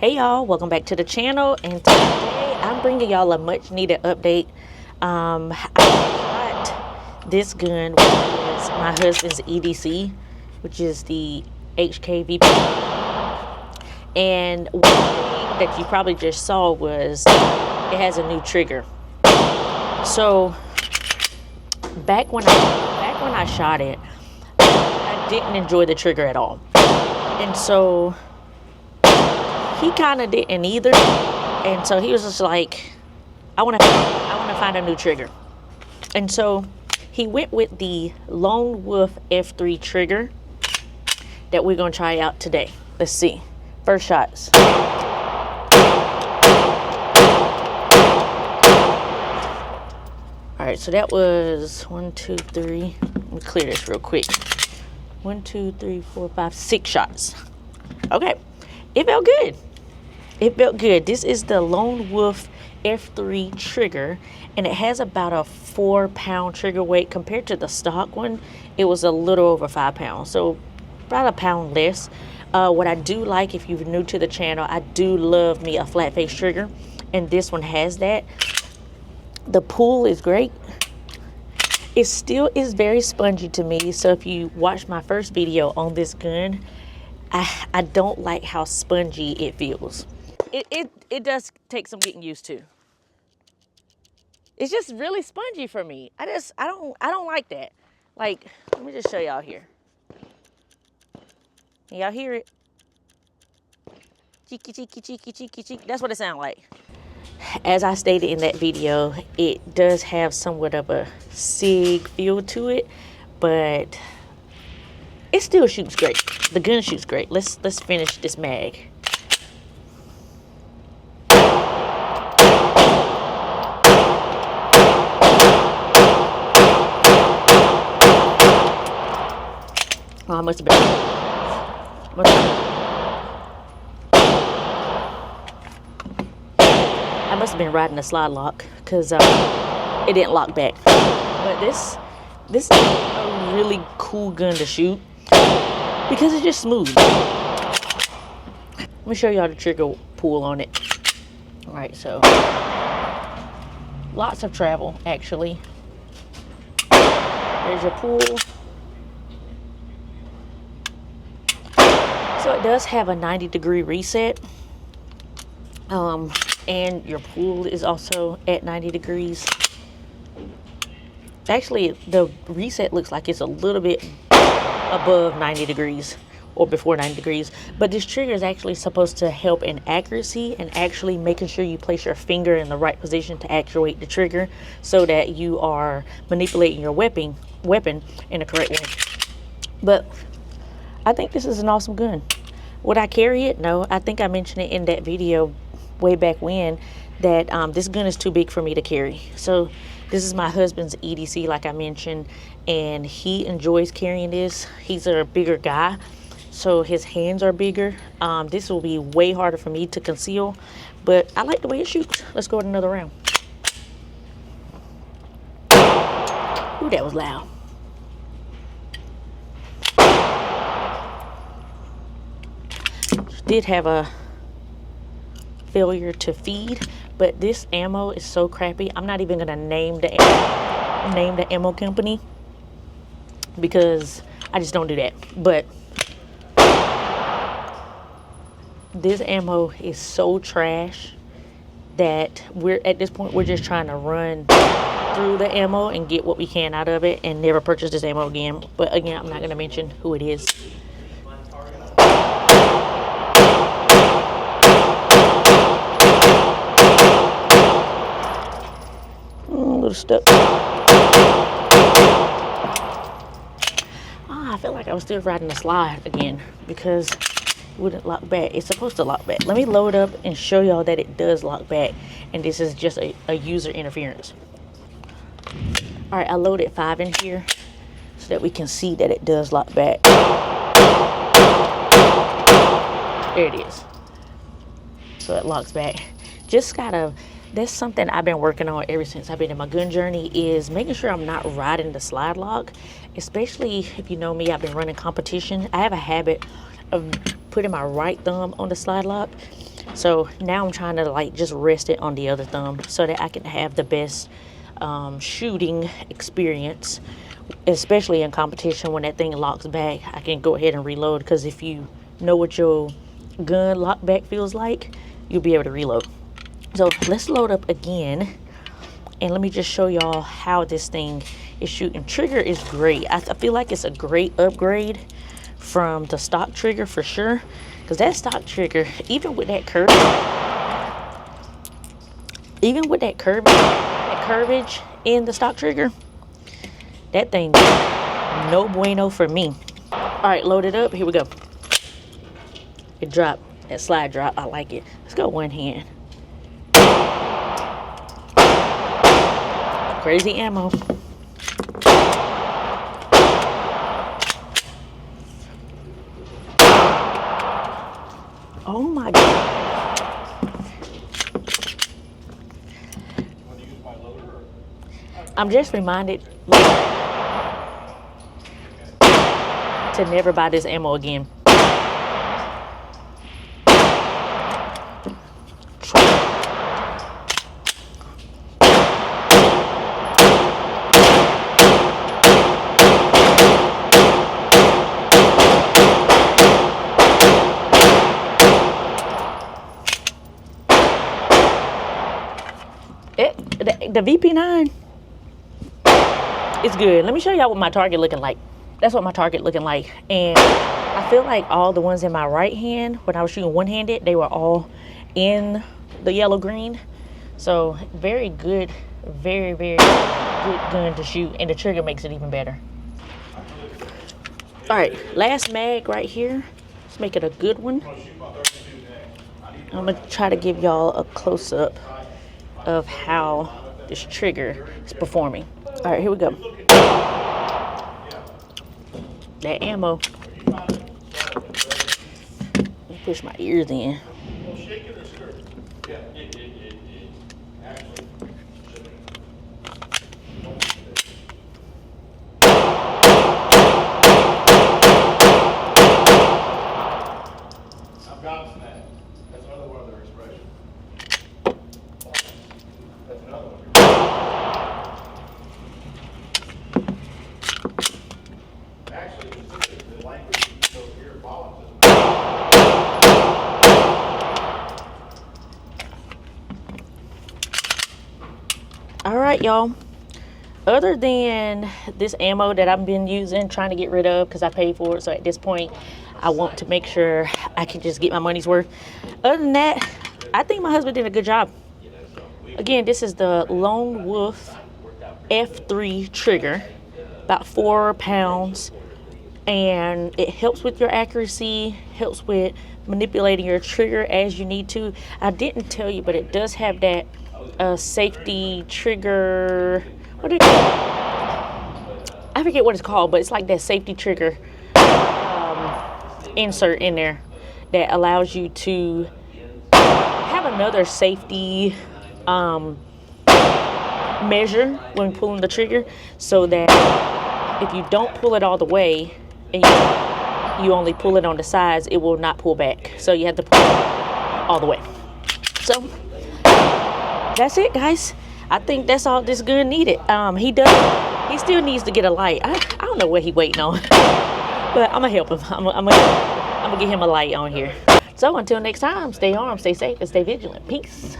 Hey y'all, welcome back to the channel, and today I'm bringing y'all a much needed update. I got this gun, which is my husband's EDC, which is the HK VP9, and one thing that you probably just saw was it has a new trigger. So back when I shot it, I didn't enjoy the trigger at all, and so he kind of didn't either, and so he was just like, I want to find a new trigger. And so he went with the Lone Wolf F3 trigger that we're going to try out today. Let's see. First shots. All right, so that was 1, 2, 3. Let me clear this real quick. 1, 2, 3, 4, 5, 6 shots. Okay, it felt good. It felt good. This is the Lone Wolf F3 trigger, and it has about a 4-pound trigger weight. Compared to the stock one, it was a little over 5 pounds, so about a pound less. What I do like, if you're new to the channel, I do love me a flat face trigger, and this one has that. The pull is great. It still is very spongy to me, so if you watch my first video on this gun, I don't like how spongy it feels. It does take some getting used to. It's just really spongy for me. I don't like that. Like, let me just show y'all here. Can y'all hear it? Cheeky, cheeky, cheeky, cheeky, cheeky. That's what it sounds like. As I stated in that video, it does have somewhat of a SIG feel to it, but it still shoots great. The gun shoots great. Let's finish this mag. Oh, I must have been riding a slide lock, because it didn't lock back. But this is a really cool gun to shoot because it's just smooth. Let me show y'all the trigger pull on it. All right, so lots of travel actually. There's your pull. So it does have a 90-degree reset, and your pull is also at 90 degrees. Actually, the reset looks like it's a little bit above 90 degrees or before 90 degrees, but this trigger is actually supposed to help in accuracy and actually making sure you place your finger in the right position to actuate the trigger so that you are manipulating your weapon in the correct way. But I think this is an awesome gun. Would I carry it? No. I think I mentioned it in that video way back when that this gun is too big for me to carry. So this is my husband's EDC, like I mentioned, and he enjoys carrying this. He's a bigger guy, so his hands are bigger. This will be way harder for me to conceal, but I like the way it shoots. Let's go with another round. Ooh, that was loud. Did have a failure to feed, but this ammo is so crappy. I'm not even gonna name the ammo company because I just don't do that. But this ammo is so trash that at this point we're just trying to run through the ammo and get what we can out of it and never purchase this ammo again. But again, I'm not gonna mention who it is. Stuck. I feel like I was still riding the slide again because it wouldn't lock back. It's supposed to lock back. Let me load up and show y'all that it does lock back, and this is just a user interference. All right, I loaded 5 in here so that we can see that it does lock back. There it is. So it locks back. Just gotta, that's something I've been working on ever since I've been in my gun journey, is making sure I'm not riding the slide lock. Especially if you know me, I've been running competition. I have a habit of putting my right thumb on the slide lock So now I'm trying to like just rest it on the other thumb so that I can have the best shooting experience, especially in competition. When that thing locks back, I can go ahead and reload, because if you know what your gun lock back feels like, you'll be able to reload. So let's load up again, and let me just show y'all how this thing is shooting. Trigger is great. I feel like it's a great upgrade from the stock trigger for sure, because that stock trigger, even with that curve, curvage in the stock trigger, that thing no bueno for me. All right, load it up. Here we go. It dropped. That slide drop, I like it. Let's go one hand. Crazy ammo. Oh my God. I'm just reminded to never buy this ammo again. The VP9 is good. Let me show y'all what my target looking like. That's what my target looking like. And I feel like all the ones in my right hand, when I was shooting one-handed, they were all in the yellow green. So very good, very, very good gun to shoot, and the trigger makes it even better. All right, last mag right here. Let's make it a good one. I'm gonna try to give y'all a close-up of how this trigger is performing. All right, here we go. That ammo. Let me push my ears in. All right, y'all. Other than this ammo that I've been using, trying to get rid of because I paid for it, so at this point I want to make sure I can just get my money's worth. Other than that, I think my husband did a good job. Again, this is the Lone Wolf F3 trigger, about 4 pounds, and it helps with your accuracy, helps with manipulating your trigger as you need to. I didn't tell you, but it does have that safety trigger, what do you call it? I forget what it's called, but it's like that safety trigger insert in there that allows you to have another safety measure when pulling the trigger, so that if you don't pull it all the way and you only pull it on the sides, it will not pull back. So you have to pull it all the way. So that's it, guys. I think that's all this gun needed. He still needs to get a light. I don't know what he waiting on, but I'm gonna help him. I'm gonna get him a light on here. So until next time, stay armed, stay safe, and stay vigilant. Peace.